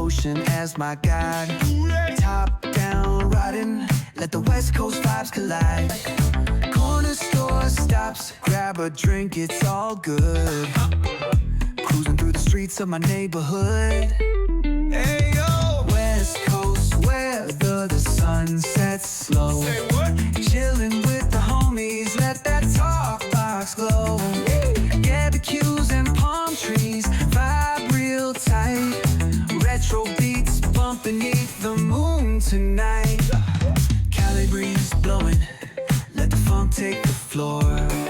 ocean as my guide. Top down riding, let the West Coast vibes collide. Corner store stops, grab a drink, it's all good. Cruising through the streets of my neighborhood. Hey yo! West Coast weather, the sun sets slow. Say what? Chilling with the homies, let that talk box glow. Barbecues and palm trees, vibe real tight. Retro beats bump beneath the moon tonight. Cali breeze blowing, let the funk take the floor.